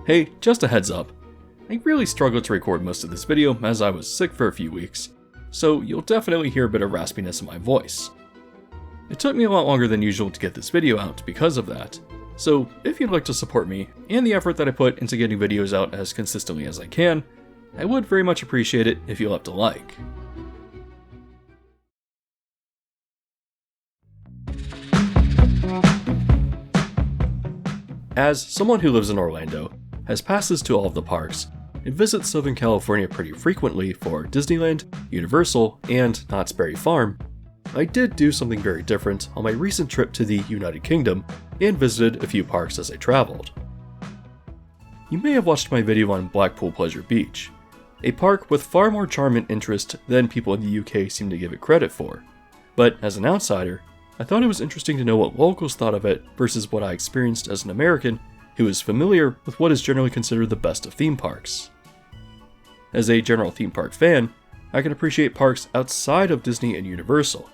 Hey, just a heads up. I really struggled to record most of this video as I was sick for a few weeks, so you'll definitely hear a bit of raspiness in my voice. It took me a lot longer than usual to get this video out because of that, so if you'd like to support me and the effort that I put into getting videos out as consistently as I can, I would very much appreciate it if you left a like. As someone who lives in Orlando, has passes to all of the parks, and visits Southern California pretty frequently for Disneyland, Universal, and Knott's Berry Farm, I did do something very different on my recent trip to the United Kingdom and visited a few parks as I traveled. You may have watched my video on Blackpool Pleasure Beach, a park with far more charm and interest than people in the UK seem to give it credit for, but as an outsider, I thought it was interesting to know what locals thought of it versus what I experienced as an American who is familiar with what is generally considered the best of theme parks. As a general theme park fan, I can appreciate parks outside of Disney and Universal,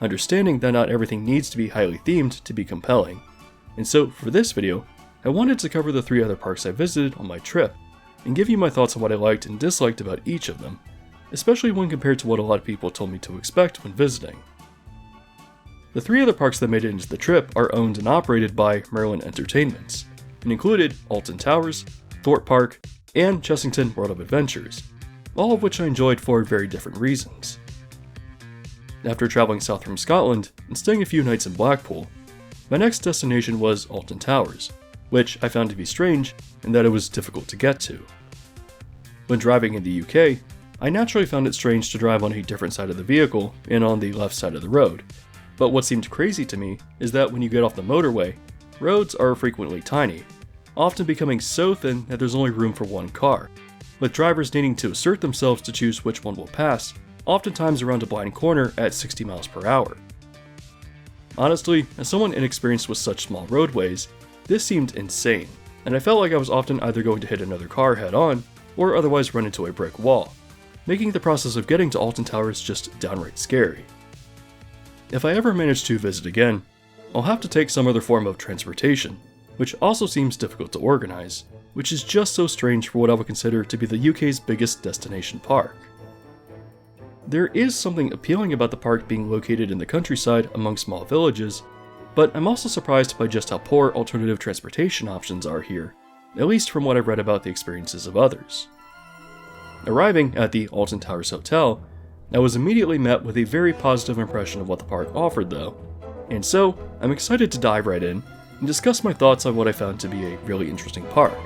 understanding that not everything needs to be highly themed to be compelling. And so for this video, I wanted to cover the 3 other parks I visited on my trip, and give you my thoughts on what I liked and disliked about each of them, especially when compared to what a lot of people told me to expect when visiting. The 3 other parks that made it into the trip are owned and operated by Merlin Entertainments, and included Alton Towers, Thorpe Park, and Chessington World of Adventures, all of which I enjoyed for very different reasons. After traveling south from Scotland and staying a few nights in Blackpool, my next destination was Alton Towers, which I found to be strange in that it was difficult to get to. When driving in the UK, I naturally found it strange to drive on a different side of the vehicle and on the left side of the road, but what seemed crazy to me is that when you get off the motorway, roads are frequently tiny, often becoming so thin that there's only room for one car, with drivers needing to assert themselves to choose which one will pass, oftentimes around a blind corner at 60 miles per hour. Honestly, as someone inexperienced with such small roadways, this seemed insane, and I felt like I was often either going to hit another car head-on, or otherwise run into a brick wall, making the process of getting to Alton Towers just downright scary. If I ever manage to visit again, I'll have to take some other form of transportation, which also seems difficult to organize, which is just so strange for what I would consider to be the UK's biggest destination park. There is something appealing about the park being located in the countryside among small villages, but I'm also surprised by just how poor alternative transportation options are here, at least from what I've read about the experiences of others. Arriving at the Alton Towers Hotel, I was immediately met with a very positive impression of what the park offered though, and so I'm excited to dive right in and discuss my thoughts on what I found to be a really interesting park.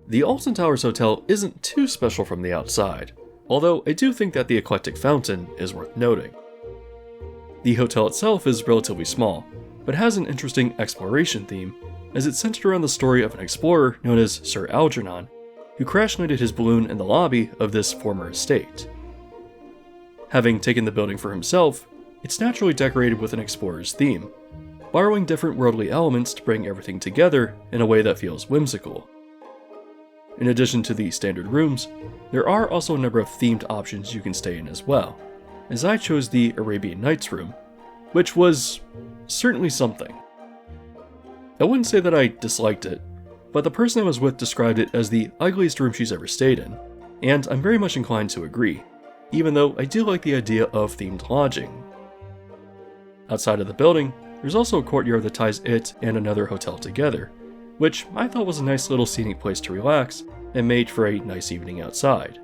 The Alton Towers Hotel isn't too special from the outside, although I do think that the eclectic fountain is worth noting. The hotel itself is relatively small, but has an interesting exploration theme, as it's centered around the story of an explorer known as Sir Algernon, who crash-landed his balloon in the lobby of this former estate. Having taken the building for himself, it's naturally decorated with an explorer's theme, borrowing different worldly elements to bring everything together in a way that feels whimsical. In addition to the standard rooms, there are also a number of themed options you can stay in as well, as I chose the Arabian Nights room, which was certainly something. I wouldn't say that I disliked it, but the person I was with described it as the ugliest room she's ever stayed in, and I'm very much inclined to agree, even though I do like the idea of themed lodging. Outside of the building, there's also a courtyard that ties it and another hotel together, which I thought was a nice little scenic place to relax and made for a nice evening outside.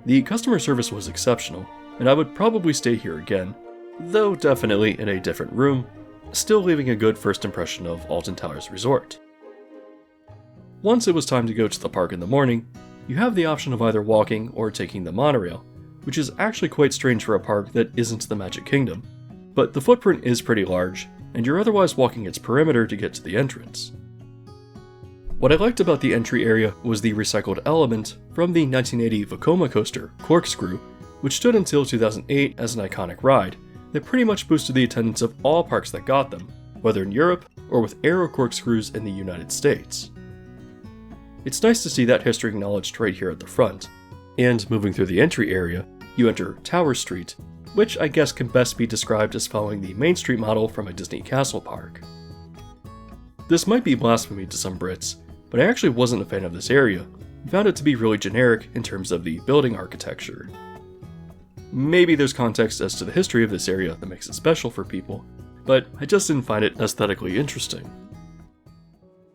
The customer service was exceptional, and I would probably stay here again, though definitely in a different room, still leaving a good first impression of Alton Towers Resort. Once it was time to go to the park in the morning, you have the option of either walking or taking the monorail, which is actually quite strange for a park that isn't the Magic Kingdom, but the footprint is pretty large, and you're otherwise walking its perimeter to get to the entrance. What I liked about the entry area was the recycled element from the 1980 Vekoma coaster, Corkscrew, which stood until 2008 as an iconic ride that pretty much boosted the attendance of all parks that got them, whether in Europe or with aero corkscrews in the United States. It's nice to see that history acknowledged right here at the front, and moving through the entry area, you enter Tower Street, which I guess can best be described as following the Main Street model from a Disney castle park. This might be blasphemy to some Brits, but I actually wasn't a fan of this area, and found it to be really generic in terms of the building architecture. Maybe there's context as to the history of this area that makes it special for people, but I just didn't find it aesthetically interesting.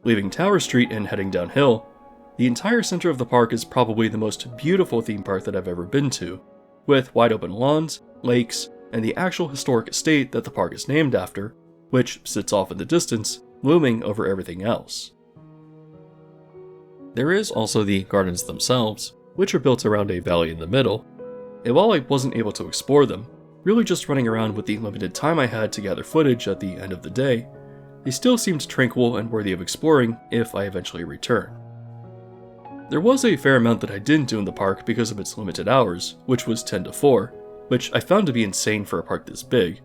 Leaving Tower Street and heading downhill, the entire center of the park is probably the most beautiful theme park that I've ever been to, with wide open lawns, lakes, and the actual historic estate that the park is named after, which sits off in the distance, looming over everything else. There is also the gardens themselves, which are built around a valley in the middle, and while I wasn't able to explore them, really just running around with the limited time I had to gather footage at the end of the day, they still seemed tranquil and worthy of exploring if I eventually return. There was a fair amount that I didn't do in the park because of its limited hours, which was 10 to 4, which I found to be insane for a park this big,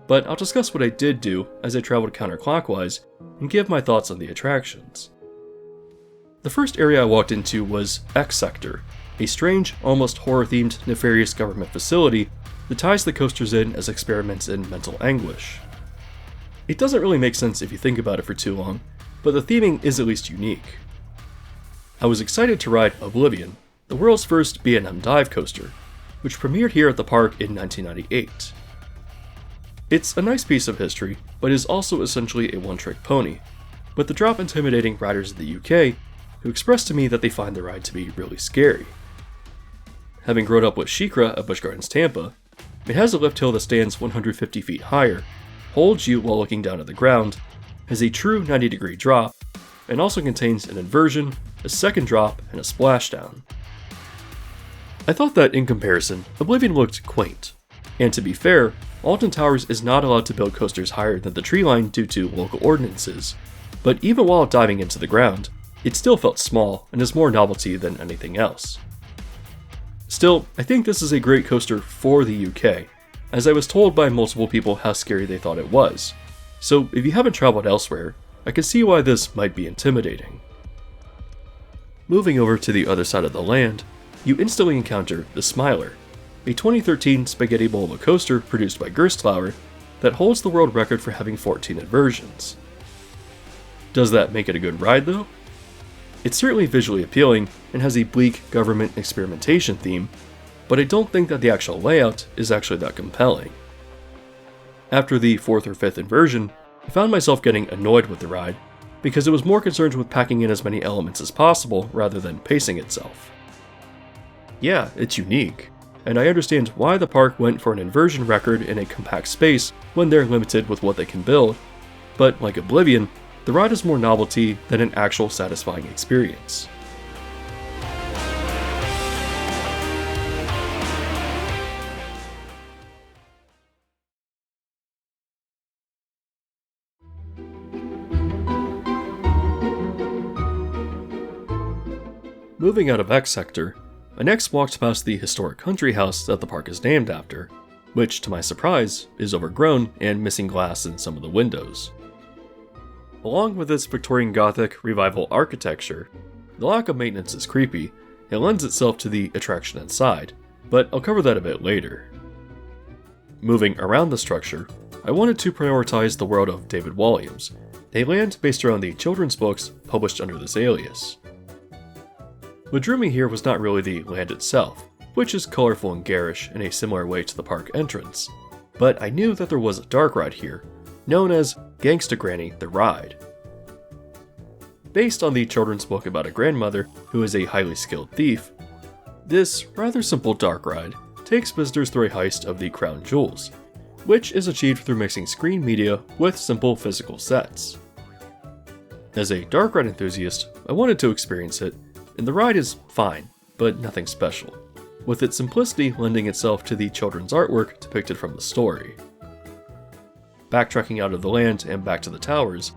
but I'll discuss what I did do as I traveled counterclockwise and give my thoughts on the attractions. The first area I walked into was X Sector, a strange, almost horror-themed, nefarious government facility that ties the coasters in as experiments in mental anguish. It doesn't really make sense if you think about it for too long, but the theming is at least unique. I was excited to ride Oblivion, the world's first B&M dive coaster, which premiered here at the park in 1998. It's a nice piece of history, but is also essentially a one-trick pony, with the drop intimidating riders in the UK who expressed to me that they find the ride to be really scary. Having grown up with SheiKra at Busch Gardens Tampa, it has a lift hill that stands 150 feet higher, holds you while looking down at the ground, has a true 90-degree drop, and also contains an inversion, a second drop, and a splashdown. I thought that in comparison, Oblivion looked quaint, and to be fair, Alton Towers is not allowed to build coasters higher than the tree line due to local ordinances, but even while diving into the ground, it still felt small and is more novelty than anything else. Still, I think this is a great coaster for the UK, as I was told by multiple people how scary they thought it was, so if you haven't traveled elsewhere, I can see why this might be intimidating. Moving over to the other side of the land, you instantly encounter the Smiler, a 2013 spaghetti bowl of a coaster produced by Gerstauer that holds the world record for having 14 inversions. Does that make it a good ride though? It's certainly visually appealing and has a bleak government experimentation theme, but I don't think that the actual layout is actually that compelling. After the 4th or 5th inversion, I found myself getting annoyed with the ride because it was more concerned with packing in as many elements as possible rather than pacing itself. Yeah, it's unique, and I understand why the park went for an inversion record in a compact space when they're limited with what they can build, but like Oblivion, the ride is more novelty than an actual satisfying experience. Moving out of X Sector, I next walked past the historic country house that the park is named after, which, to my surprise, is overgrown and missing glass in some of the windows. Along with its Victorian Gothic revival architecture, the lack of maintenance is creepy and lends itself to the attraction inside, but I'll cover that a bit later. Moving around the structure, I wanted to prioritize the world of David Walliams, a land based around the children's books published under this alias. What drew me here was not really the land itself, which is colorful and garish in a similar way to the park entrance, but I knew that there was a dark ride here, known as Gangsta Granny the Ride. Based on the children's book about a grandmother who is a highly skilled thief, this rather simple dark ride takes visitors through a heist of the crown jewels, which is achieved through mixing screen media with simple physical sets. As a dark ride enthusiast, I wanted to experience it, and the ride is fine, but nothing special, with its simplicity lending itself to the children's artwork depicted from the story. Backtracking out of the land and back to the towers,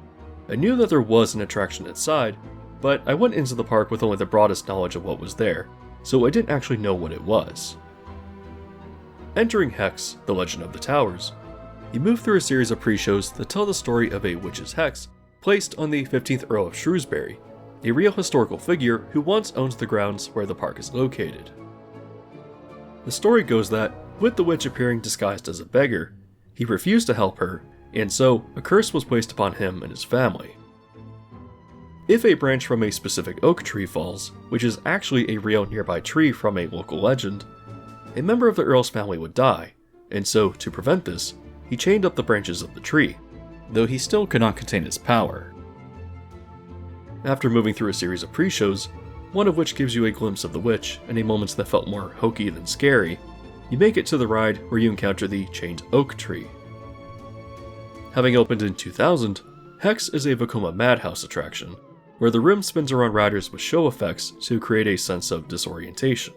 I knew that there was an attraction inside, but I went into the park with only the broadest knowledge of what was there, so I didn't actually know what it was. Entering Hex, the Legend of the Towers, you move through a series of pre-shows that tell the story of a witch's hex placed on the 15th Earl of Shrewsbury, a real historical figure who once owned the grounds where the park is located. The story goes that, with the witch appearing disguised as a beggar, he refused to help her, and so a curse was placed upon him and his family. If a branch from a specific oak tree falls, which is actually a real nearby tree from a local legend, a member of the Earl's family would die, and so to prevent this, he chained up the branches of the tree, though he still could not contain its power. After moving through a series of pre-shows, one of which gives you a glimpse of the witch in a moment that felt more hokey than scary, you make it to the ride where you encounter the chained oak tree. Having opened in 2000, Hex is a Vekoma Madhouse attraction, where the room spins around riders with show effects to create a sense of disorientation.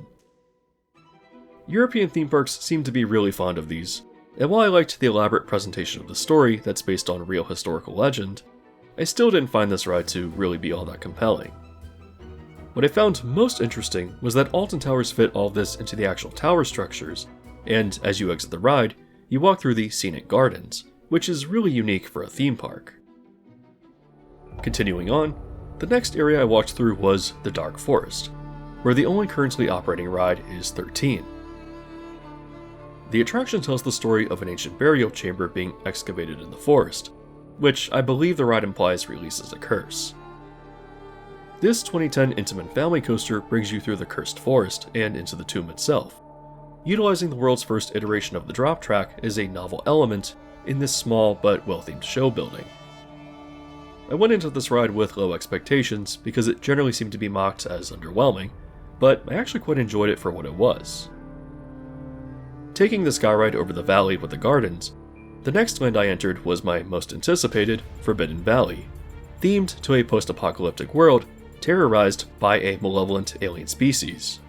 European theme parks seem to be really fond of these, and while I liked the elaborate presentation of the story that's based on real historical legend, I still didn't find this ride to really be all that compelling. What I found most interesting was that Alton Towers fit all this into the actual tower structures, and as you exit the ride, you walk through the scenic gardens, which is really unique for a theme park. Continuing on, the next area I walked through was the Dark Forest, where the only currently operating ride is 13. The attraction tells the story of an ancient burial chamber being excavated in the forest, which I believe the ride implies releases a curse. This 2010 Intamin family coaster brings you through the cursed forest and into the tomb itself, utilizing the world's first iteration of the drop track as a novel element in this small but well-themed show building. I went into this ride with low expectations because it generally seemed to be mocked as underwhelming, but I actually quite enjoyed it for what it was. Taking the sky ride over the valley with the gardens, the next land I entered was my most anticipated, Forbidden Valley, themed to a post-apocalyptic world terrorized by a malevolent alien species.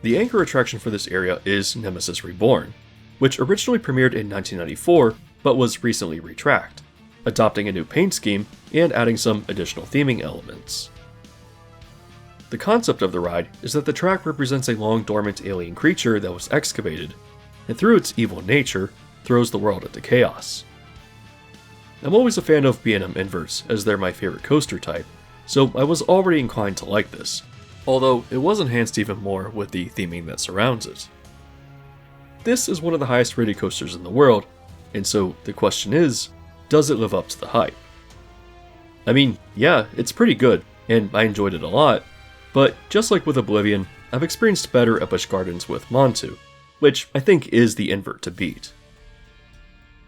The anchor attraction for this area is Nemesis Reborn, which originally premiered in 1994 but was recently retracked, adopting a new paint scheme and adding some additional theming elements. The concept of the ride is that the track represents a long-dormant alien creature that was excavated, and through its evil nature, throws the world into chaos. I'm always a fan of B&M inverts, as they're my favorite coaster type, so I was already inclined to like this, although it was enhanced even more with the theming that surrounds it. This is one of the highest rated coasters in the world, and so the question is, does it live up to the hype? I mean, yeah, it's pretty good, and I enjoyed it a lot, but just like with Oblivion, I've experienced better at Busch Gardens with Montu, which I think is the invert to beat.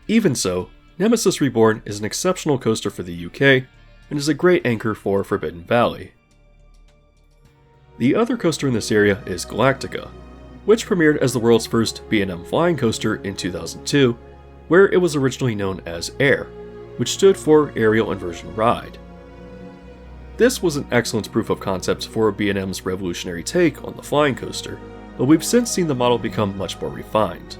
Even so, Nemesis Reborn is an exceptional coaster for the UK, and is a great anchor for Forbidden Valley. The other coaster in this area is Galactica, which premiered as the world's first B&M flying coaster in 2002, where it was originally known as AIR, which stood for Aerial Inversion Ride. This was an excellent proof of concept for B&M's revolutionary take on the flying coaster, but we've since seen the model become much more refined.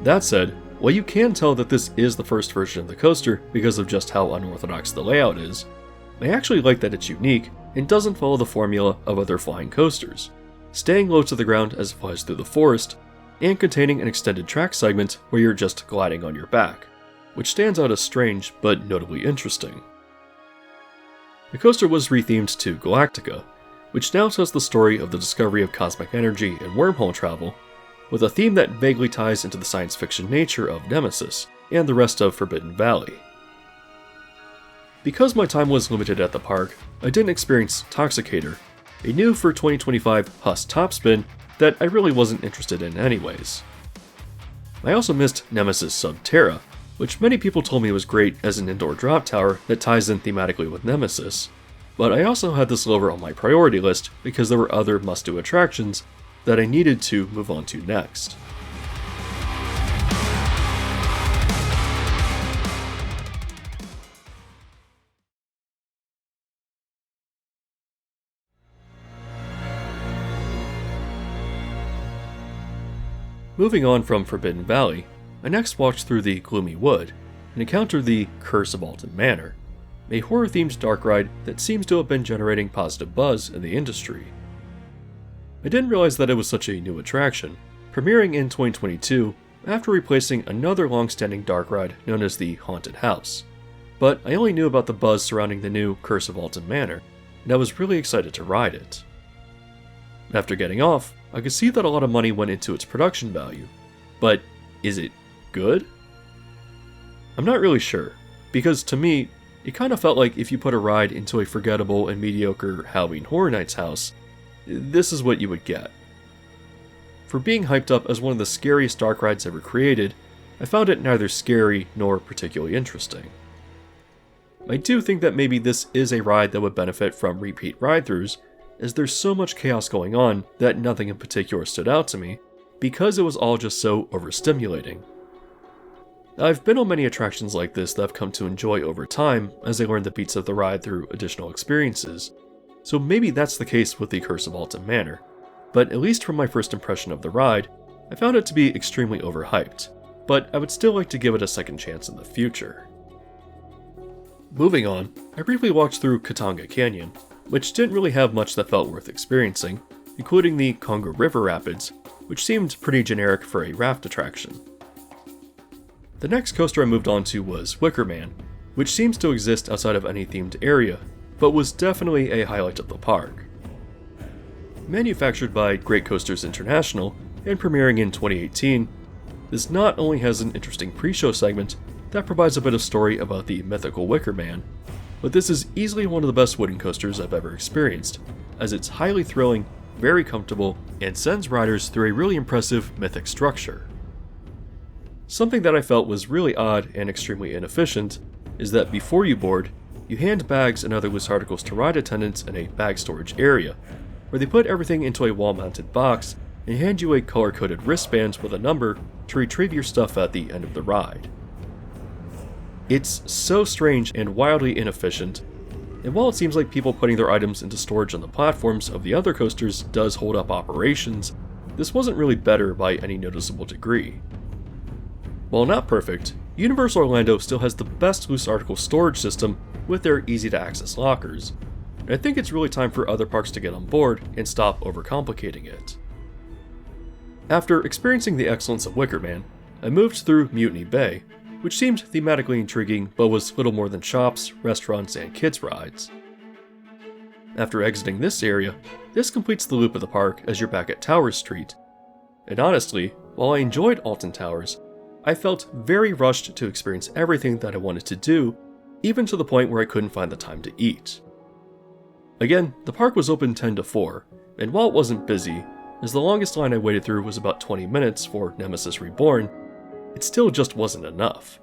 That said, while you can tell that this is the first version of the coaster because of just how unorthodox the layout is, I actually like that it's unique and doesn't follow the formula of other flying coasters, staying low to the ground as it flies through the forest, and containing an extended track segment where you're just gliding on your back, which stands out as strange but notably interesting. The coaster was rethemed to Galactica, which now tells the story of the discovery of cosmic energy and wormhole travel, with a theme that vaguely ties into the science fiction nature of Nemesis and the rest of Forbidden Valley. Because my time was limited at the park, I didn't experience Toxicator, a new for 2025 Huss topspin that I really wasn't interested in anyways. I also missed Nemesis Subterra, which many people told me was great as an indoor drop tower that ties in thematically with Nemesis, but I also had this lower on my priority list because there were other must-do attractions that I needed to move on to next. Moving on from Forbidden Valley, I next walked through the Gloomy Wood and encountered the Curse of Alton Manor, a horror-themed dark ride that seems to have been generating positive buzz in the industry. I didn't realize that it was such a new attraction, premiering in 2022 after replacing another long-standing dark ride known as the Haunted House. But I only knew about the buzz surrounding the new Curse of Alton Manor, and I was really excited to ride it. After getting off, I could see that a lot of money went into its production value, but is it good? I'm not really sure, because to me, it kind of felt like if you put a ride into a forgettable and mediocre Halloween Horror Nights house, this is what you would get. For being hyped up as one of the scariest dark rides ever created, I found it neither scary nor particularly interesting. I do think that maybe this is a ride that would benefit from repeat ride-throughs, as there's so much chaos going on that nothing in particular stood out to me, because it was all just so overstimulating. I've been on many attractions like this that I've come to enjoy over time as I learned the beats of the ride through additional experiences, so maybe that's the case with the Curse of Alton Manor, but at least from my first impression of the ride, I found it to be extremely overhyped, but I would still like to give it a second chance in the future. Moving on, I briefly walked through Katanga Canyon, which didn't really have much that felt worth experiencing, including the Congo River Rapids, which seemed pretty generic for a raft attraction. The next coaster I moved on to was Wicker Man, which seems to exist outside of any themed area, but was definitely a highlight of the park. Manufactured by Great Coasters International and premiering in 2018, this not only has an interesting pre-show segment that provides a bit of story about the mythical Wicker Man, but this is easily one of the best wooden coasters I've ever experienced, as it's highly thrilling, very comfortable, and sends riders through a really impressive mythic structure. Something that I felt was really odd and extremely inefficient is that before you board, you hand bags and other loose articles to ride attendants in a bag storage area, where they put everything into a wall-mounted box and hand you a color-coded wristband with a number to retrieve your stuff at the end of the ride. It's so strange and wildly inefficient, and while it seems like people putting their items into storage on the platforms of the other coasters does hold up operations, this wasn't really better by any noticeable degree. While not perfect, Universal Orlando still has the best loose article storage system with their easy-to-access lockers, and I think it's really time for other parks to get on board and stop overcomplicating it. After experiencing the excellence of Wicker Man, I moved through Mutiny Bay, which seemed thematically intriguing but was little more than shops, restaurants, and kids' rides. After exiting this area, this completes the loop of the park as you're back at Towers Street. And honestly, while I enjoyed Alton Towers, I felt very rushed to experience everything that I wanted to do, even to the point where I couldn't find the time to eat. Again, the park was open 10 to 4, and while it wasn't busy, as the longest line I waited through was about 20 minutes for Nemesis Reborn, it still just wasn't enough.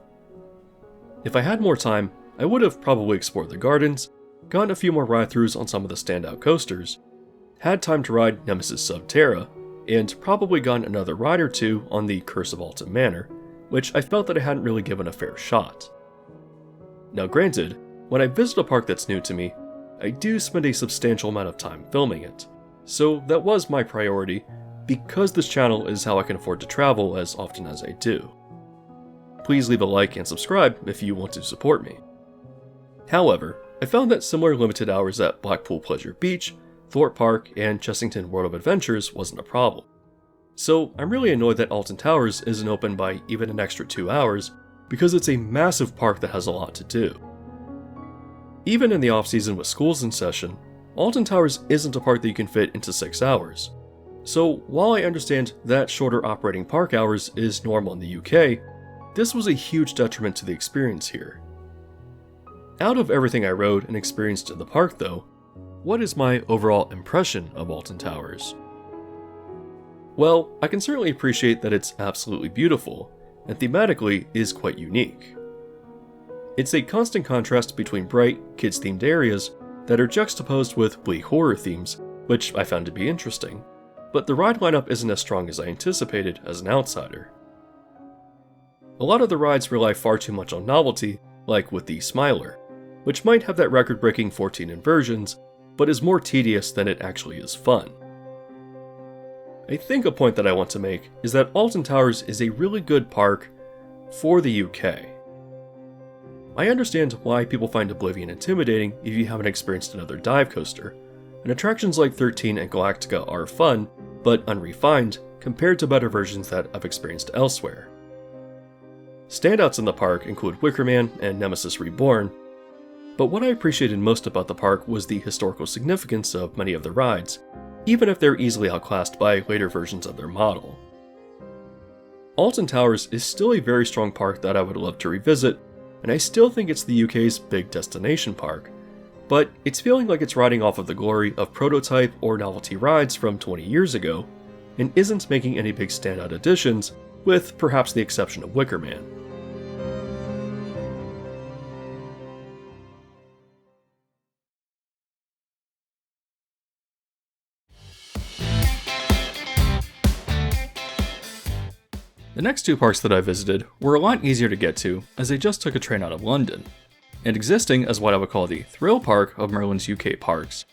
If I had more time, I would have probably explored the gardens, gotten a few more ride-throughs on some of the standout coasters, had time to ride Nemesis Subterra, and probably gotten another ride or two on the Curse of Alton Manor, which I felt that I hadn't really given a fair shot. Now granted, when I visit a park that's new to me, I do spend a substantial amount of time filming it, so that was my priority, because this channel is how I can afford to travel as often as I do. Please leave a like and subscribe if you want to support me. However, I found that similar limited hours at Blackpool Pleasure Beach, Thorpe Park, and Chessington World of Adventures wasn't a problem. So I'm really annoyed that Alton Towers isn't open by even an extra 2 hours, because it's a massive park that has a lot to do. Even in the off-season with schools in session, Alton Towers isn't a park that you can fit into 6 hours. So while I understand that shorter operating park hours is normal in the UK, this was a huge detriment to the experience here. Out of everything I rode and experienced in the park though, what is my overall impression of Alton Towers? Well, I can certainly appreciate that it's absolutely beautiful, and thematically is quite unique. It's a constant contrast between bright, kids-themed areas that are juxtaposed with bleak horror themes, which I found to be interesting, but the ride lineup isn't as strong as I anticipated as an outsider. A lot of the rides rely far too much on novelty, like with the Smiler, which might have that record-breaking 14 inversions, but is more tedious than it actually is fun. I think a point that I want to make is that Alton Towers is a really good park for the UK. I understand why people find Oblivion intimidating if you haven't experienced another dive coaster, and attractions like 13 and Galactica are fun, but unrefined compared to better versions that I've experienced elsewhere. Standouts in the park include Wicker Man and Nemesis Reborn, but what I appreciated most about the park was the historical significance of many of the rides, even if they're easily outclassed by later versions of their model. Alton Towers is still a very strong park that I would love to revisit, and I still think it's the UK's big destination park, but it's feeling like it's riding off of the glory of prototype or novelty rides from 20 years ago, and isn't making any big standout additions, with perhaps the exception of Wicker Man. The next two parks that I visited were a lot easier to get to, as they just took a train out of London, and existing as what I would call the thrill park of Merlin's UK parks,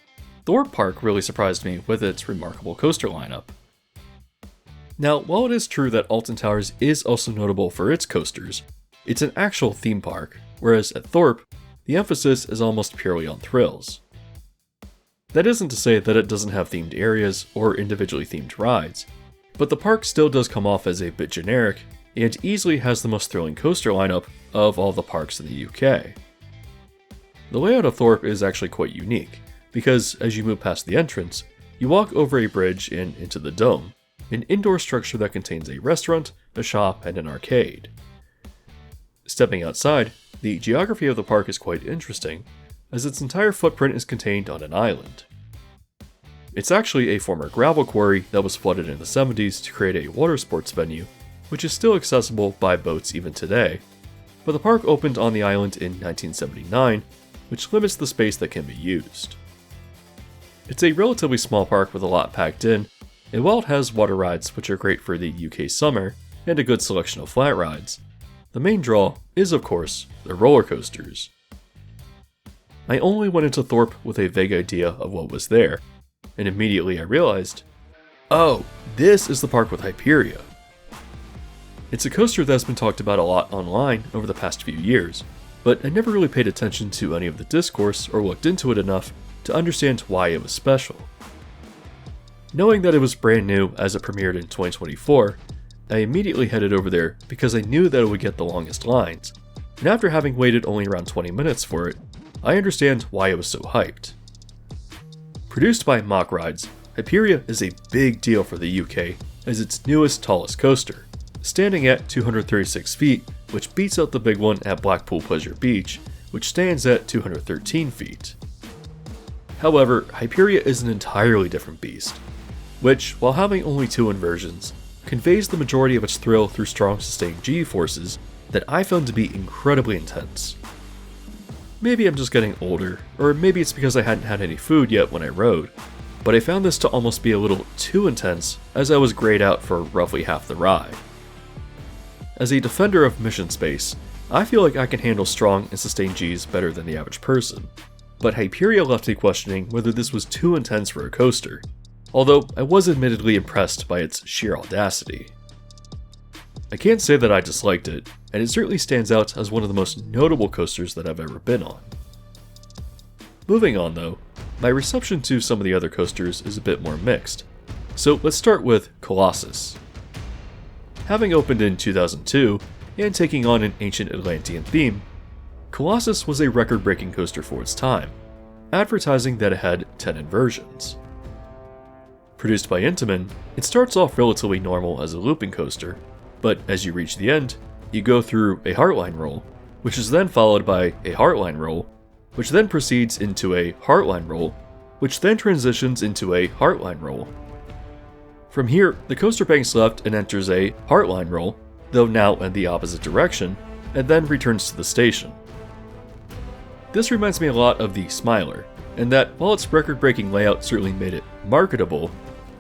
Thorpe Park really surprised me with its remarkable coaster lineup. Now, while it is true that Alton Towers is also notable for its coasters, it's an actual theme park, whereas at Thorpe, the emphasis is almost purely on thrills. That isn't to say that it doesn't have themed areas or individually themed rides, but the park still does come off as a bit generic, and easily has the most thrilling coaster lineup of all the parks in the UK. The layout of Thorpe is actually quite unique, because as you move past the entrance, you walk over a bridge and into the Dome, an indoor structure that contains a restaurant, a shop, and an arcade. Stepping outside, the geography of the park is quite interesting, as its entire footprint is contained on an island. It's actually a former gravel quarry that was flooded in the 70s to create a water sports venue, which is still accessible by boats even today, but the park opened on the island in 1979, which limits the space that can be used. It's a relatively small park with a lot packed in, and while it has water rides which are great for the UK summer, and a good selection of flat rides, the main draw is of course the roller coasters. I only went into Thorpe with a vague idea of what was there, and immediately I realized, oh, this is the park with Hyperia. It's a coaster that's been talked about a lot online over the past few years, but I never really paid attention to any of the discourse or looked into it enough to understand why it was special. Knowing that it was brand new as it premiered in 2024, I immediately headed over there because I knew that it would get the longest lines, and after having waited only around 20 minutes for it, I understand why it was so hyped. Produced by Mock Rides, Hyperia is a big deal for the UK as its newest tallest coaster, standing at 236 feet, which beats out the big one at Blackpool Pleasure Beach, which stands at 213 feet. However, Hyperia is an entirely different beast, which, while having only 2 inversions, conveys the majority of its thrill through strong sustained G-forces that I found to be incredibly intense. Maybe I'm just getting older, or maybe it's because I hadn't had any food yet when I rode, but I found this to almost be a little too intense as I was grayed out for roughly half the ride. As a defender of mission space, I feel like I can handle strong and sustained Gs better than the average person, but Hyperia left me questioning whether this was too intense for a coaster, although I was admittedly impressed by its sheer audacity. I can't say that I disliked it, and it certainly stands out as one of the most notable coasters that I've ever been on. Moving on though, my reception to some of the other coasters is a bit more mixed, so let's start with Colossus. Having opened in 2002, and taking on an ancient Atlantean theme, Colossus was a record-breaking coaster for its time, advertising that it had 10 inversions. Produced by Intamin, it starts off relatively normal as a looping coaster, but as you reach the end, you go through a heartline roll, which is then followed by a heartline roll, which then proceeds into a heartline roll, which then transitions into a heartline roll. From here, the coaster banks left and enters a heartline roll, though now in the opposite direction, and then returns to the station. This reminds me a lot of the Smiler, in that while its record-breaking layout certainly made it marketable,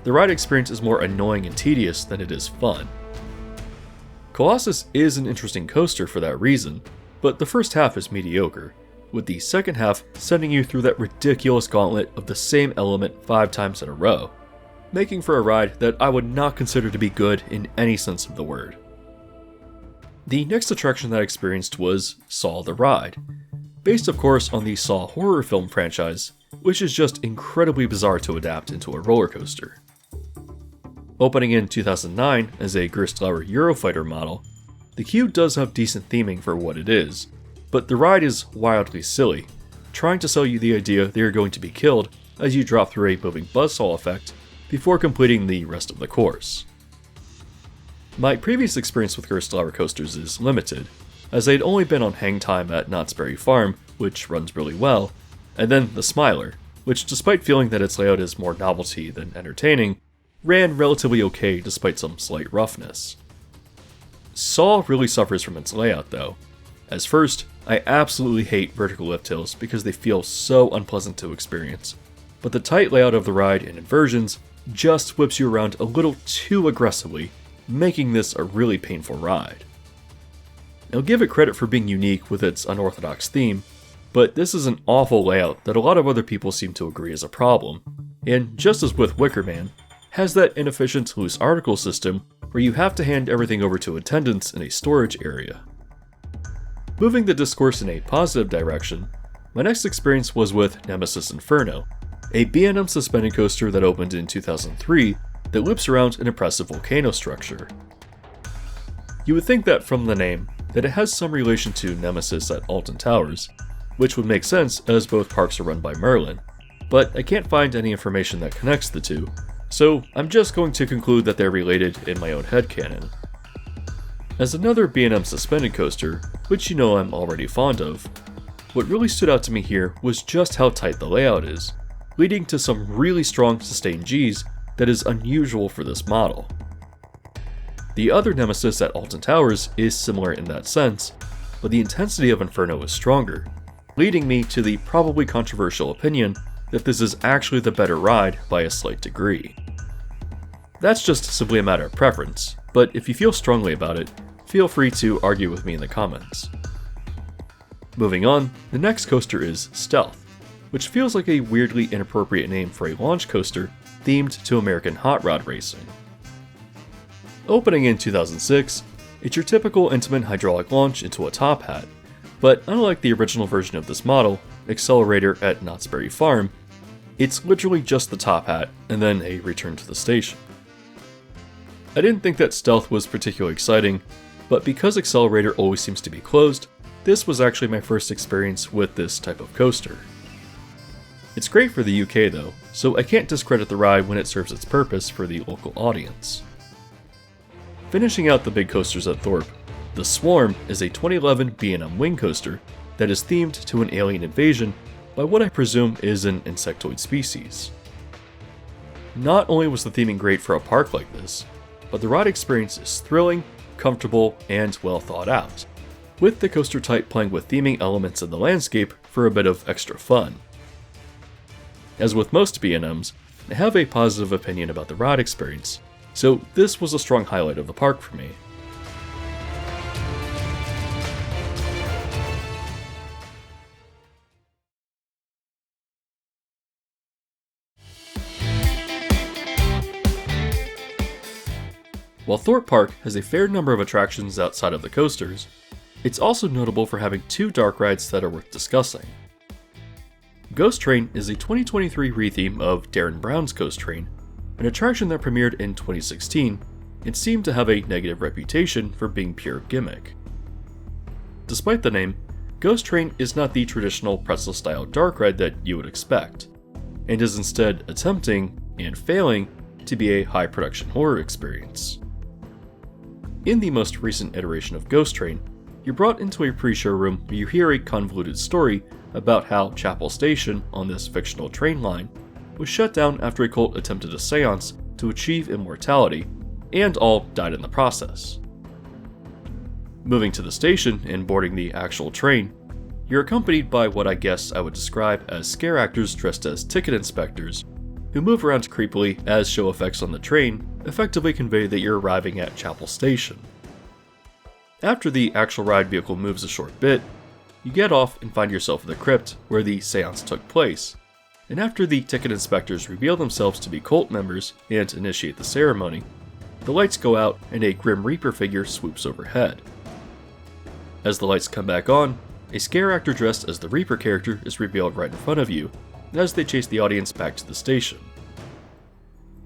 the ride experience is more annoying and tedious than it is fun. Colossus is an interesting coaster for that reason, but the first half is mediocre, with the second half sending you through that ridiculous gauntlet of the same element 5 times in a row, making for a ride that I would not consider to be good in any sense of the word. The next attraction that I experienced was Saw the Ride, based of course on the Saw horror film franchise, which is just incredibly bizarre to adapt into a roller coaster. Opening in 2009 as a Gerstlauer Eurofighter model, the queue does have decent theming for what it is, but the ride is wildly silly, trying to sell you the idea they are going to be killed as you drop through a moving buzzsaw effect before completing the rest of the course. My previous experience with Gerstlauer coasters is limited, as I'd only been on hang time at Knott's Berry Farm, which runs really well, and then the Smiler, which despite feeling that its layout is more novelty than entertaining, ran relatively okay despite some slight roughness. Saw really suffers from its layout though, as first, I absolutely hate vertical lift hills because they feel so unpleasant to experience, but the tight layout of the ride and inversions just whips you around a little too aggressively, making this a really painful ride. I'll give it credit for being unique with its unorthodox theme, but this is an awful layout that a lot of other people seem to agree is a problem, and just as with Wicker Man, has that inefficient loose article system where you have to hand everything over to attendants in a storage area. Moving the discourse in a positive direction, my next experience was with Nemesis Inferno, a B&M suspended coaster that opened in 2003 that loops around an impressive volcano structure. You would think that from the name, that it has some relation to Nemesis at Alton Towers, which would make sense as both parks are run by Merlin, but I can't find any information that connects the two, so I'm just going to conclude that they're related in my own headcanon. As another B&M suspended coaster, which you know I'm already fond of, what really stood out to me here was just how tight the layout is, leading to some really strong sustained Gs that is unusual for this model. The other Nemesis at Alton Towers is similar in that sense, but the intensity of Inferno is stronger, leading me to the probably controversial opinion that this is actually the better ride by a slight degree. That's just simply a matter of preference, but if you feel strongly about it, feel free to argue with me in the comments. Moving on, the next coaster is Stealth, which feels like a weirdly inappropriate name for a launch coaster themed to American hot rod racing. Opening in 2006, it's your typical intimate hydraulic launch into a top hat, but unlike the original version of this model, Accelerator at Knott's Berry Farm, it's literally just the top hat and then a return to the station. I didn't think that Stealth was particularly exciting, but because Accelerator always seems to be closed, this was actually my first experience with this type of coaster. It's great for the UK though, so I can't discredit the ride when it serves its purpose for the local audience. Finishing out the big coasters at Thorpe, the Swarm is a 2011 B&M wing coaster that is themed to an alien invasion by what I presume is an insectoid species. Not only was the theming great for a park like this, but the ride experience is thrilling, comfortable, and well thought out, with the coaster type playing with theming elements in the landscape for a bit of extra fun. As with most B&Ms, I have a positive opinion about the ride experience, so this was a strong highlight of the park for me. While Thorpe Park has a fair number of attractions outside of the coasters, it's also notable for having two dark rides that are worth discussing. Ghost Train is a 2023 retheme of Darren Brown's Ghost Train, an attraction that premiered in 2016 and seemed to have a negative reputation for being pure gimmick. Despite the name, Ghost Train is not the traditional pretzel-style dark ride that you would expect, and is instead attempting, and failing, to be a high-production horror experience. In the most recent iteration of Ghost Train, you're brought into a pre-show room where you hear a convoluted story about how Chapel Station on this fictional train line was shut down after a cult attempted a seance to achieve immortality, and all died in the process. Moving to the station and boarding the actual train, you're accompanied by what I guess I would describe as scare actors dressed as ticket inspectors, who move around creepily as show effects on the train effectively convey that you're arriving at Chapel Station. After the actual ride vehicle moves a short bit, you get off and find yourself in the crypt where the seance took place, and after the ticket inspectors reveal themselves to be cult members and initiate the ceremony, the lights go out and a Grim Reaper figure swoops overhead. As the lights come back on, a scare actor dressed as the Reaper character is revealed right in front of you, as they chase the audience back to the station.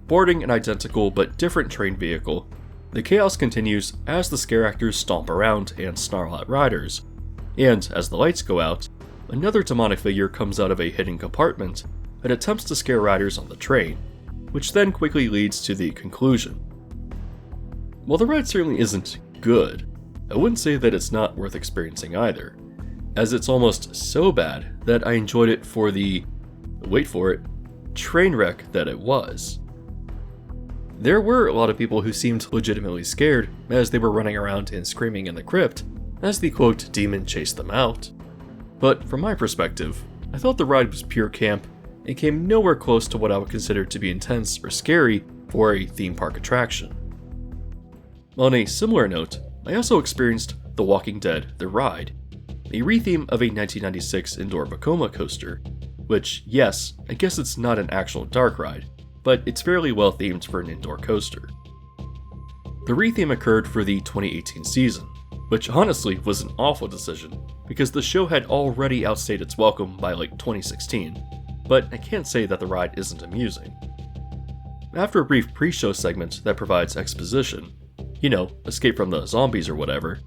Boarding an identical but different train vehicle, the chaos continues as the scare actors stomp around and snarl at riders, and as the lights go out, another demonic figure comes out of a hidden compartment and attempts to scare riders on the train, which then quickly leads to the conclusion. While the ride certainly isn't good, I wouldn't say that it's not worth experiencing either, as it's almost so bad that I enjoyed it for the, wait for it, train wreck that it was. There were a lot of people who seemed legitimately scared as they were running around and screaming in the crypt as the quote demon chased them out. But from my perspective, I thought the ride was pure camp and came nowhere close to what I would consider to be intense or scary for a theme park attraction. On a similar note, I also experienced The Walking Dead: The Ride, a retheme of a 1996 indoor Vekoma coaster, which, yes, I guess it's not an actual dark ride, but it's fairly well themed for an indoor coaster. The retheme occurred for the 2018 season, which honestly was an awful decision because the show had already outstayed its welcome by like 2016, but I can't say that the ride isn't amusing. After a brief pre-show segment that provides exposition, escape from the zombies or whatever,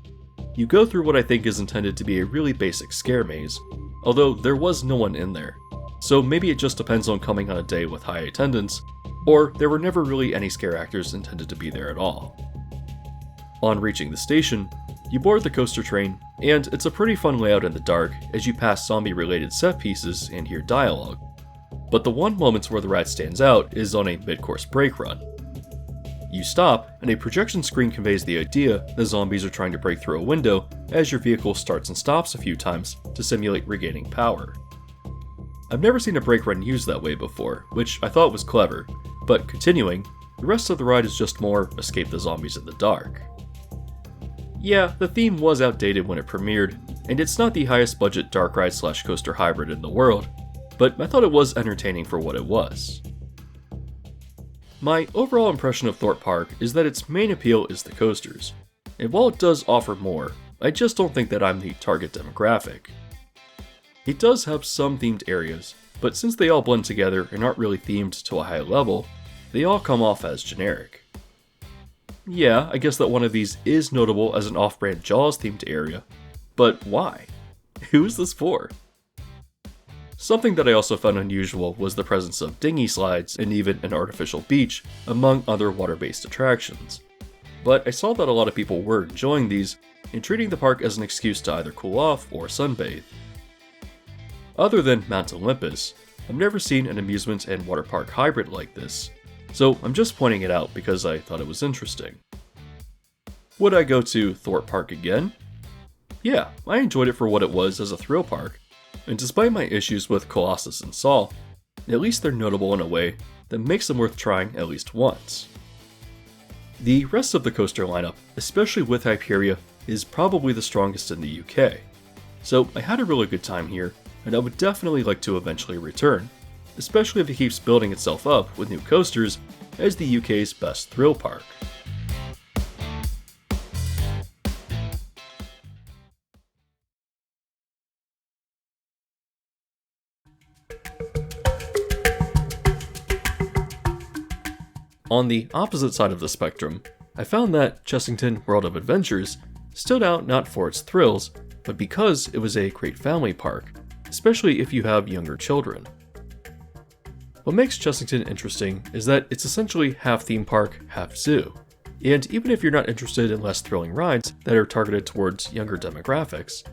you go through what I think is intended to be a really basic scare maze, although there was no one in there, so maybe it just depends on coming on a day with high attendance, or there were never really any scare actors intended to be there at all. On reaching the station, you board the coaster train, and it's a pretty fun layout in the dark as you pass zombie-related set pieces and hear dialogue, but the one moment where the ride stands out is on a mid-course brake run. You stop, and a projection screen conveys the idea the zombies are trying to break through a window as your vehicle starts and stops a few times to simulate regaining power. I've never seen a brake run used that way before, which I thought was clever, but continuing, the rest of the ride is just more escape the zombies in the dark. Yeah, the theme was outdated when it premiered, and it's not the highest budget dark ride / coaster hybrid in the world, but I thought it was entertaining for what it was. My overall impression of Thorpe Park is that its main appeal is the coasters, and while it does offer more, I just don't think that I'm the target demographic. It does have some themed areas, but since they all blend together and aren't really themed to a high level, they all come off as generic. Yeah, I guess that one of these is notable as an off-brand Jaws themed area, but why? Who is this for? Something that I also found unusual was the presence of dinghy slides and even an artificial beach, among other water-based attractions. But I saw that a lot of people were enjoying these and treating the park as an excuse to either cool off or sunbathe. Other than Mount Olympus, I've never seen an amusement and water park hybrid like this, so I'm just pointing it out because I thought it was interesting. Would I go to Thorpe Park again? Yeah, I enjoyed it for what it was as a thrill park, and despite my issues with Colossus and Saw, at least they're notable in a way that makes them worth trying at least once. The rest of the coaster lineup, especially with Hyperia, is probably the strongest in the UK, so I had a really good time here, and I would definitely like to eventually return, especially if it keeps building itself up with new coasters as the UK's best thrill park. On the opposite side of the spectrum, I found that Chessington World of Adventures stood out not for its thrills, but because it was a great family park, especially if you have younger children. What makes Chessington interesting is that it's essentially half theme park, half zoo, and even if you're not interested in less thrilling rides that are targeted towards younger demographics,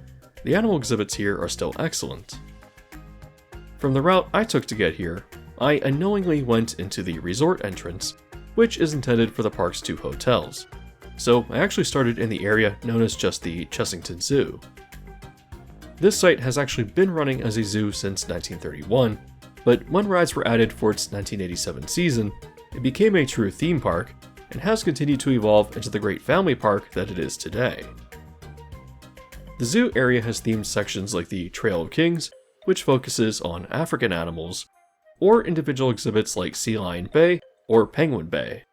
the animal exhibits here are still excellent. From the route I took to get here, I unknowingly went into the resort entrance, which is intended for the park's 2 hotels, so I actually started in the area known as just the Chessington Zoo. This site has actually been running as a zoo since 1931, but when rides were added for its 1987 season, it became a true theme park and has continued to evolve into the great family park that it is today. The zoo area has themed sections like the Trail of Kings, which focuses on African animals, or individual exhibits like Sea Lion Bay or Penguin Bay.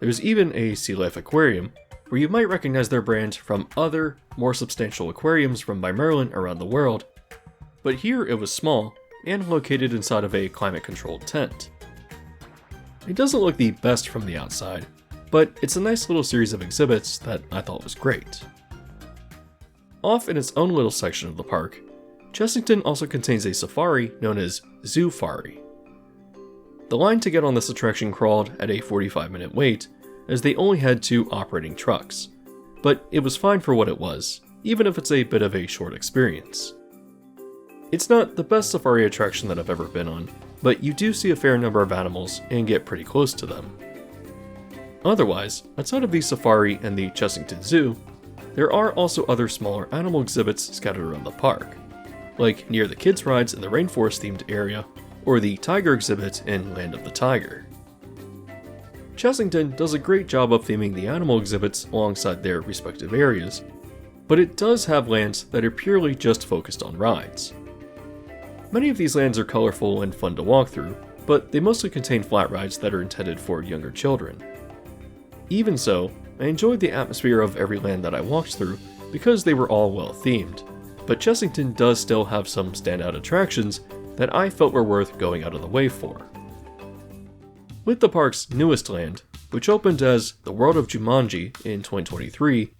There's even a sea life aquarium, where you might recognize their brand from other, more substantial aquariums run by Merlin around the world, but here it was small and located inside of a climate-controlled tent. It doesn't look the best from the outside, but it's a nice little series of exhibits that I thought was great. Off in its own little section of the park, Chessington also contains a safari known as Zoofari. The line to get on this attraction crawled at a 45-minute wait, as they only had 2 operating trucks, but it was fine for what it was, even if it's a bit of a short experience. It's not the best safari attraction that I've ever been on, but you do see a fair number of animals and get pretty close to them. Otherwise, outside of the safari and the Chessington Zoo, there are also other smaller animal exhibits scattered around the park, like near the kids' rides in the rainforest-themed area, or the tiger exhibit in Land of the Tiger. Chessington does a great job of theming the animal exhibits alongside their respective areas, but it does have lands that are purely just focused on rides. Many of these lands are colorful and fun to walk through, but they mostly contain flat rides that are intended for younger children. Even so, I enjoyed the atmosphere of every land that I walked through because they were all well themed, but Chessington does still have some standout attractions that I felt were worth going out of the way for. With the park's newest land, which opened as the World of Jumanji in 2023,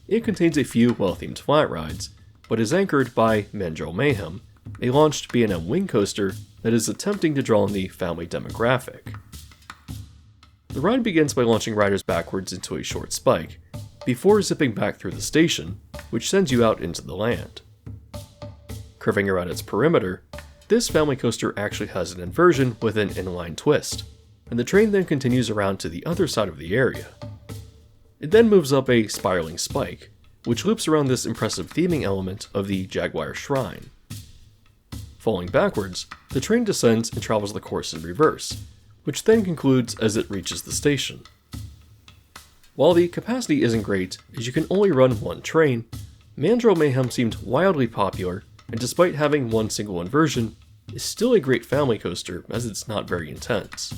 it contains a few well-themed flat rides, but is anchored by Mandrill Mayhem, a launched B&M wing coaster that is attempting to draw in the family demographic. The ride begins by launching riders backwards into a short spike, before zipping back through the station, which sends you out into the land. Curving around its perimeter, this family coaster actually has an inversion with an inline twist, and the train then continues around to the other side of the area. It then moves up a spiraling spike, which loops around this impressive theming element of the Jaguar Shrine. Falling backwards, the train descends and travels the course in reverse, which then concludes as it reaches the station. While the capacity isn't great, as you can only run one train, Mandrill Mayhem seemed wildly popular, and despite having one single inversion, is still a great family coaster as it's not very intense.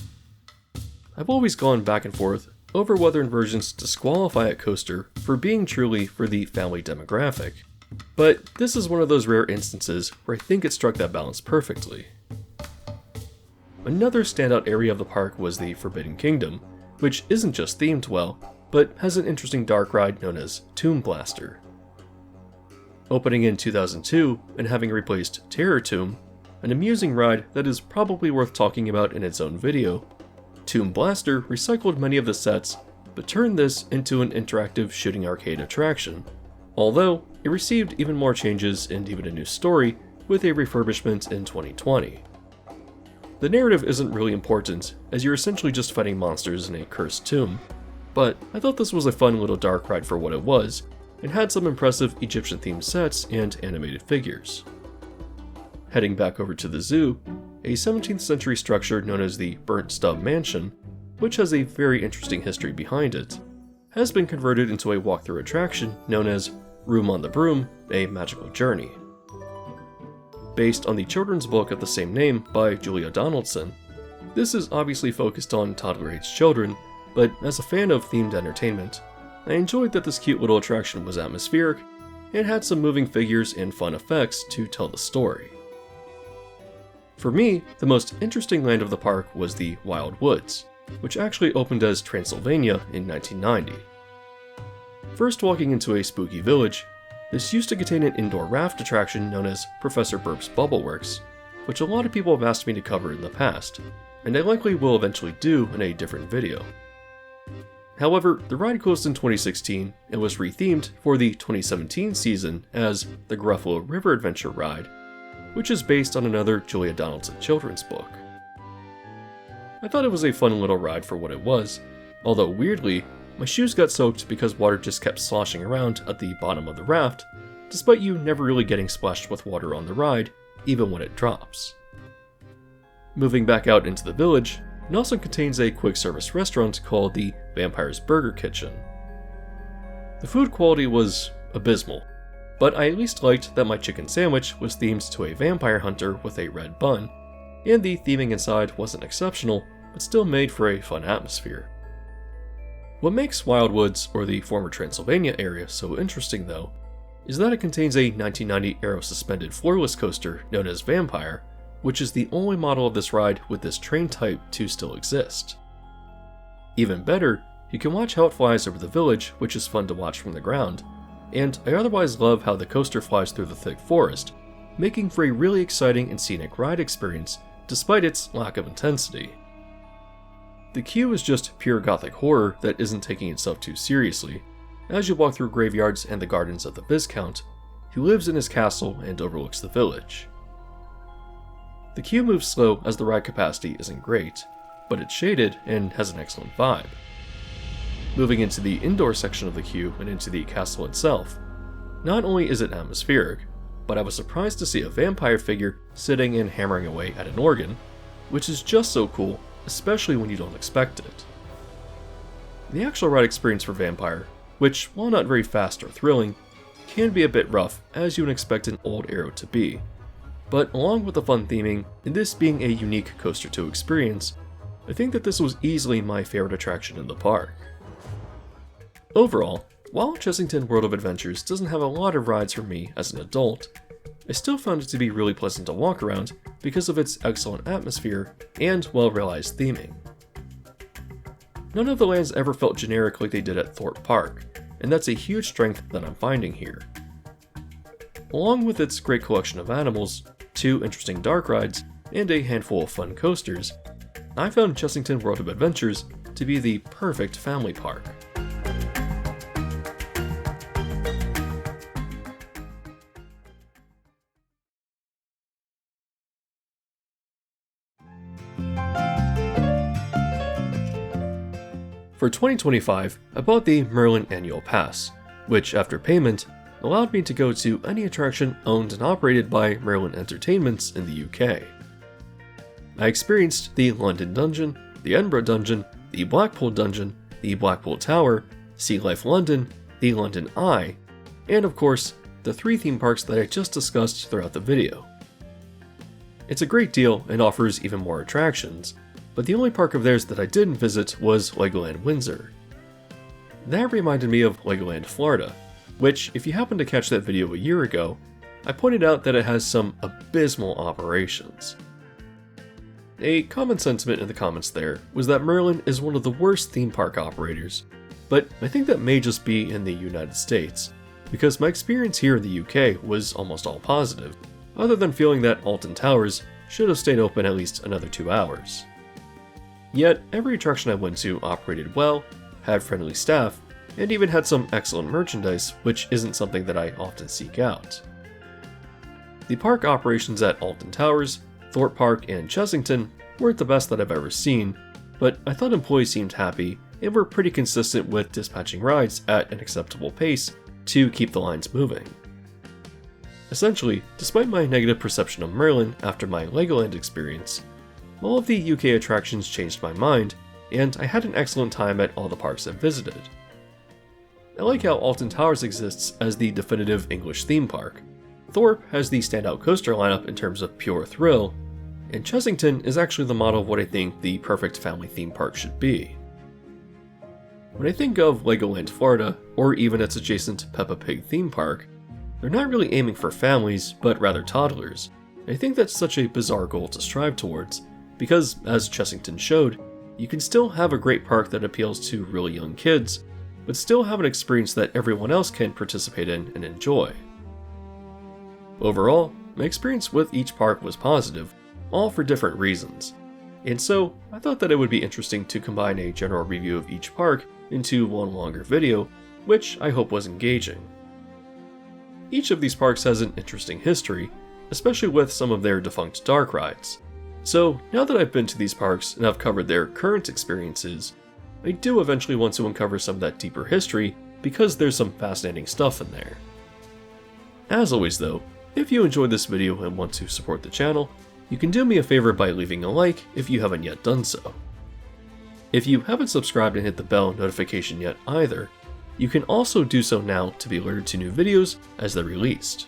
I've always gone back and forth over whether inversions disqualify a coaster for being truly for the family demographic, but this is one of those rare instances where I think it struck that balance perfectly. Another standout area of the park was the Forbidden Kingdom, which isn't just themed well, but has an interesting dark ride known as Tomb Blaster. Opening in 2002 and having replaced Terror Tomb, an amusing ride that is probably worth talking about in its own video, Tomb Blaster recycled many of the sets, but turned this into an interactive shooting arcade attraction, although it received even more changes and even a new story with a refurbishment in 2020. The narrative isn't really important, as you're essentially just fighting monsters in a cursed tomb, but I thought this was a fun little dark ride for what it was, and had some impressive Egyptian-themed sets and animated figures. Heading back over to the zoo, a 17th century structure known as the Burnt Stub Mansion, which has a very interesting history behind it, has been converted into a walkthrough attraction known as Room on the Broom, A Magical Journey. Based on the children's book of the same name by Julia Donaldson, this is obviously focused on toddler-age children, but as a fan of themed entertainment, I enjoyed that this cute little attraction was atmospheric and had some moving figures and fun effects to tell the story. For me, the most interesting land of the park was the Wild Woods, which actually opened as Transylvania in 1990. First walking into a spooky village, this used to contain an indoor raft attraction known as Professor Burp's Bubble Works, which a lot of people have asked me to cover in the past, and I likely will eventually do in a different video. However, the ride closed in 2016 and was rethemed for the 2017 season as the Gruffalo River Adventure Ride, which is based on another Julia Donaldson children's book. I thought it was a fun little ride for what it was, although weirdly, my shoes got soaked because water just kept sloshing around at the bottom of the raft, despite you never really getting splashed with water on the ride, even when it drops. Moving back out into the village, it also contains a quick service restaurant called the Vampire's Burger Kitchen. The food quality was abysmal, but I at least liked that my chicken sandwich was themed to a vampire hunter with a red bun, and the theming inside wasn't exceptional, but still made for a fun atmosphere. What makes Wildwoods, or the former Transylvania area, so interesting though, is that it contains a 1990 aero-suspended floorless coaster known as Vampire, which is the only model of this ride with this train type to still exist. Even better, you can watch how it flies over the village, which is fun to watch from the ground, and I otherwise love how the coaster flies through the thick forest, making for a really exciting and scenic ride experience despite its lack of intensity. The queue is just pure gothic horror that isn't taking itself too seriously, as you walk through graveyards and the gardens of the Viscount, who lives in his castle and overlooks the village. The queue moves slow as the ride capacity isn't great, but it's shaded and has an excellent vibe. Moving into the indoor section of the queue and into the castle itself, not only is it atmospheric, but I was surprised to see a vampire figure sitting and hammering away at an organ, which is just so cool, especially when you don't expect it. The actual ride experience for Vampire, which, while not very fast or thrilling, can be a bit rough as you would expect an old aero to be, but along with the fun theming and this being a unique coaster to experience, I think that this was easily my favorite attraction in the park. Overall, while Chessington World of Adventures doesn't have a lot of rides for me as an adult, I still found it to be really pleasant to walk around because of its excellent atmosphere and well-realized theming. None of the lands ever felt generic like they did at Thorpe Park, and that's a huge strength that I'm finding here. Along with its great collection of animals, 2 interesting dark rides, and a handful of fun coasters, I found Chessington World of Adventures to be the perfect family park. For 2025, I bought the Merlin Annual Pass, which after payment, allowed me to go to any attraction owned and operated by Merlin Entertainments in the UK. I experienced the London Dungeon, the Edinburgh Dungeon, the Blackpool Dungeon, the Blackpool Tower, Sea Life London, the London Eye, and of course, the 3 theme parks that I just discussed throughout the video. It's a great deal and offers even more attractions, but the only park of theirs that I didn't visit was Legoland Windsor. That reminded me of Legoland Florida, which, if you happened to catch that video a year ago, I pointed out that it has some abysmal operations. A common sentiment in the comments there was that Merlin is one of the worst theme park operators, but I think that may just be in the United States, because my experience here in the UK was almost all positive, other than feeling that Alton Towers should have stayed open at least another 2 hours. Yet, every attraction I went to operated well, had friendly staff, and even had some excellent merchandise, which isn't something that I often seek out. The park operations at Alton Towers, Thorpe Park, and Chessington weren't the best that I've ever seen, but I thought employees seemed happy and were pretty consistent with dispatching rides at an acceptable pace to keep the lines moving. Essentially, despite my negative perception of Merlin after my Legoland experience, all of the UK attractions changed my mind, and I had an excellent time at all the parks I've visited. I like how Alton Towers exists as the definitive English theme park, Thorpe has the standout coaster lineup in terms of pure thrill, and Chessington is actually the model of what I think the perfect family theme park should be. When I think of Legoland Florida, or even its adjacent Peppa Pig theme park, they're not really aiming for families, but rather toddlers. I think that's such a bizarre goal to strive towards, because, as Chessington showed, you can still have a great park that appeals to really young kids, but still have an experience that everyone else can participate in and enjoy. Overall, my experience with each park was positive, all for different reasons, and so I thought that it would be interesting to combine a general review of each park into one longer video, which I hope was engaging. Each of these parks has an interesting history, especially with some of their defunct dark rides. So, now that I've been to these parks and I've covered their current experiences, I do eventually want to uncover some of that deeper history because there's some fascinating stuff in there. As always though, if you enjoyed this video and want to support the channel, you can do me a favor by leaving a like if you haven't yet done so. If you haven't subscribed and hit the bell notification yet either, you can also do so now to be alerted to new videos as they're released.